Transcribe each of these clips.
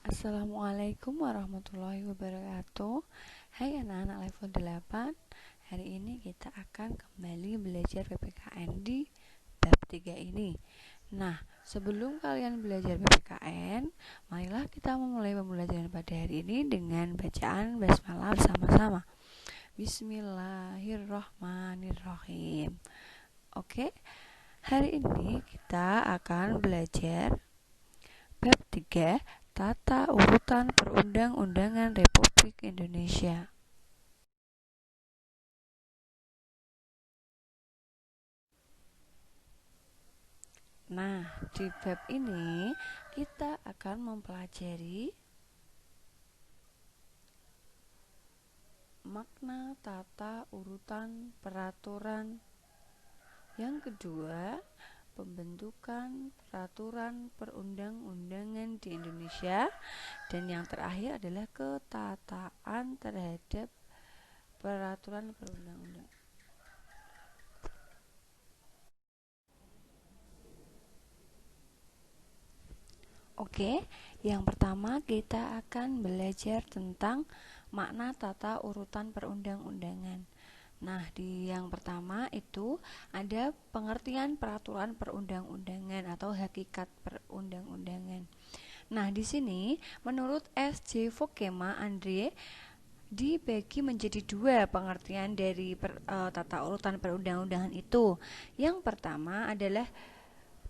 Assalamualaikum warahmatullahi wabarakatuh. Hai anak-anak level 8. Hari ini kita akan kembali belajar PPKN di bab 3 ini. Nah, sebelum kalian belajar PPKN, marilah kita memulai pembelajaran pada hari ini dengan bacaan basmalah bersama-sama. Bismillahirrahmanirrahim. Oke, hari ini kita akan belajar bab 3, Tata Urutan Perundang-undangan Republik Indonesia. Nah, di bab ini kita akan mempelajari makna tata urutan peraturan. Yang kedua, pembentukan peraturan perundang-undangan di Indonesia. Dan yang terakhir adalah ketataan terhadap peraturan perundang-undangan. Oke, yang pertama kita akan belajar tentang makna tata urutan perundang-undangan. Nah, di yang pertama itu ada pengertian peraturan perundang-undangan atau hakikat perundang-undangan. Nah, di sini menurut S.J. Vokema Andre dibagi menjadi dua pengertian dari tata urutan perundang-undangan itu. Yang pertama adalah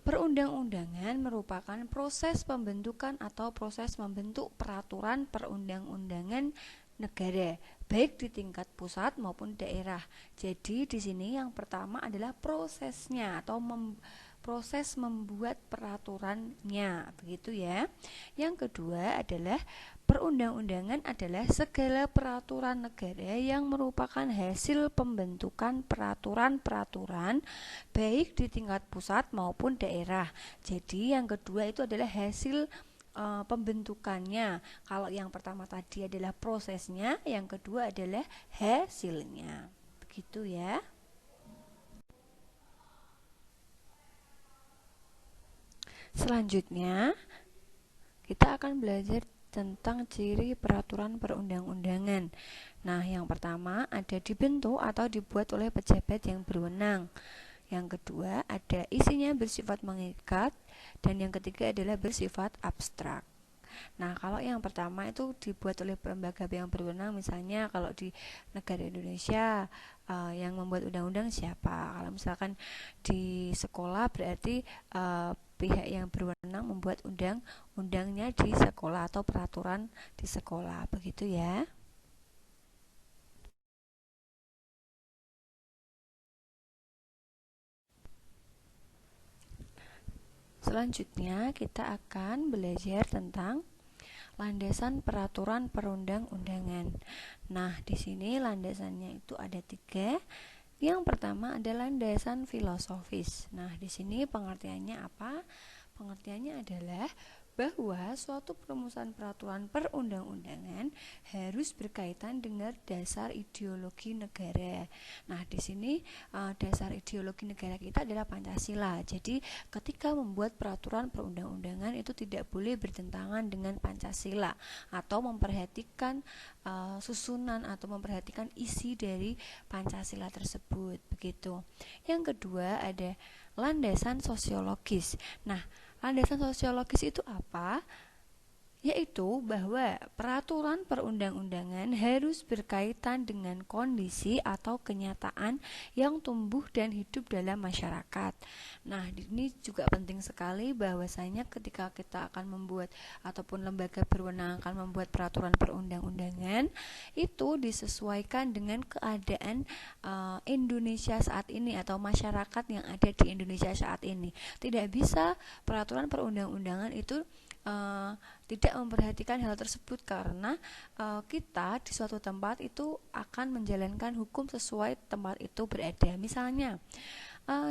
perundang-undangan merupakan proses pembentukan atau proses membentuk peraturan perundang-undangan negara, baik di tingkat pusat maupun daerah. Jadi di sini yang pertama adalah prosesnya atau proses membuat peraturannya, begitu ya. Yang kedua adalah perundang-undangan adalah segala peraturan negara yang merupakan hasil pembentukan peraturan-peraturan baik di tingkat pusat maupun daerah. Jadi yang kedua itu adalah hasil pembentukannya. Kalau yang pertama tadi adalah prosesnya, yang kedua adalah hasilnya. Begitu ya. Selanjutnya, kita akan belajar tentang ciri peraturan perundang-undangan. Nah, yang pertama ada dibentuk atau dibuat oleh pejabat yang berwenang. Yang kedua ada isinya bersifat mengikat, dan yang ketiga adalah bersifat abstrak. Nah, kalau yang pertama itu dibuat oleh lembaga yang berwenang, misalnya kalau di negara Indonesia yang membuat undang-undang siapa? Kalau misalkan di sekolah berarti pihak yang berwenang membuat undang-undangnya di sekolah atau peraturan di sekolah, begitu ya. Selanjutnya kita akan belajar tentang landasan peraturan perundang-undangan. Nah, di sini landasannya itu ada 3. Yang pertama adalah landasan filosofis. Nah, di sini pengertiannya apa? Pengertiannya adalah bahwa suatu perumusan peraturan perundang-undangan harus berkaitan dengan dasar ideologi negara. Nah, di sini dasar ideologi negara kita adalah Pancasila. Jadi, ketika membuat peraturan perundang-undangan itu tidak boleh bertentangan dengan Pancasila atau memperhatikan susunan atau memperhatikan isi dari Pancasila tersebut, begitu. Yang kedua ada landasan sosiologis. Nah, landasan sosiologis itu apa? Yaitu bahwa peraturan perundang-undangan harus berkaitan dengan kondisi atau kenyataan yang tumbuh dan hidup dalam masyarakat. Nah, ini juga penting sekali bahwasanya ketika kita akan membuat ataupun lembaga berwenang akan membuat peraturan perundang-undangan itu disesuaikan dengan keadaan Indonesia saat ini atau masyarakat yang ada di Indonesia saat ini. Tidak bisa peraturan perundang-undangan itu tidak memperhatikan hal tersebut karena kita di suatu tempat itu akan menjalankan hukum sesuai tempat itu berada. Misalnya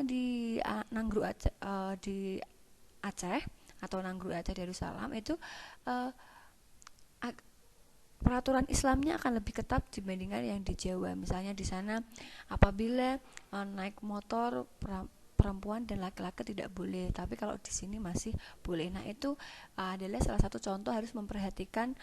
di Nanggru Aceh, di Aceh atau Nanggru Aceh Darussalam itu peraturan Islamnya akan lebih ketat dibandingkan yang di Jawa. Misalnya di sana apabila naik motor perempuan dan laki-laki tidak boleh, tapi kalau di sini masih boleh. Nah, itu adalah salah satu contoh harus memperhatikan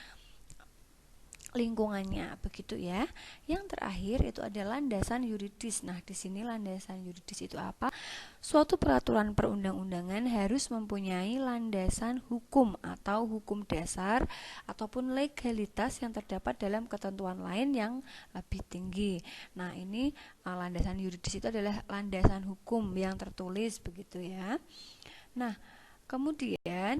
lingkungannya, begitu ya. Yang terakhir itu adalah landasan yuridis. Nah, di sini landasan yuridis itu apa? Suatu peraturan perundang-undangan harus mempunyai landasan hukum atau hukum dasar ataupun legalitas yang terdapat dalam ketentuan lain yang lebih tinggi. Nah, ini landasan yuridis itu adalah landasan hukum yang tertulis, begitu ya. Nah, kemudian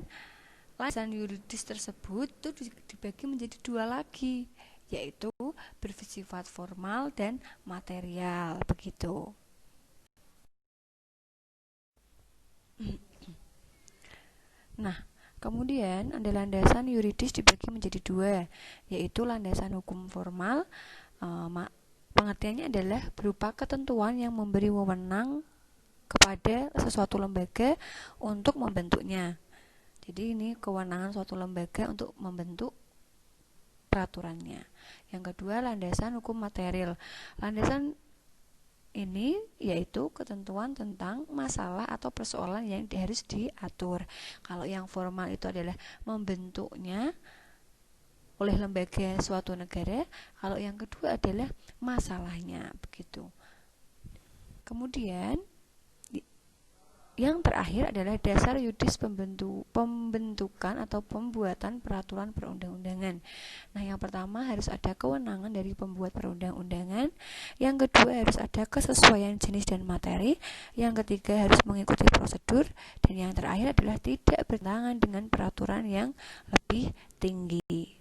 landasan yuridis tersebut itu dibagi menjadi dua lagi, yaitu bersifat formal dan material, begitu. Nah, kemudian ada landasan yuridis dibagi menjadi dua, yaitu landasan hukum formal. Pengertiannya adalah berupa ketentuan yang memberi wewenang kepada sesuatu lembaga untuk membentuknya. Jadi ini kewenangan suatu lembaga untuk membentuk peraturannya. Yang kedua, landasan hukum material. Landasan ini yaitu ketentuan tentang masalah atau persoalan yang harus diatur. Kalau yang formal itu adalah membentuknya oleh lembaga suatu negara. Kalau yang kedua adalah masalahnya, begitu. Kemudian yang terakhir adalah dasar yuridis pembentukan atau pembuatan peraturan perundang-undangan. Nah, yang pertama harus ada kewenangan dari pembuat perundang-undangan. Yang kedua harus ada kesesuaian jenis dan materi. Yang ketiga harus mengikuti prosedur. Dan yang terakhir adalah tidak bertentangan dengan peraturan yang lebih tinggi.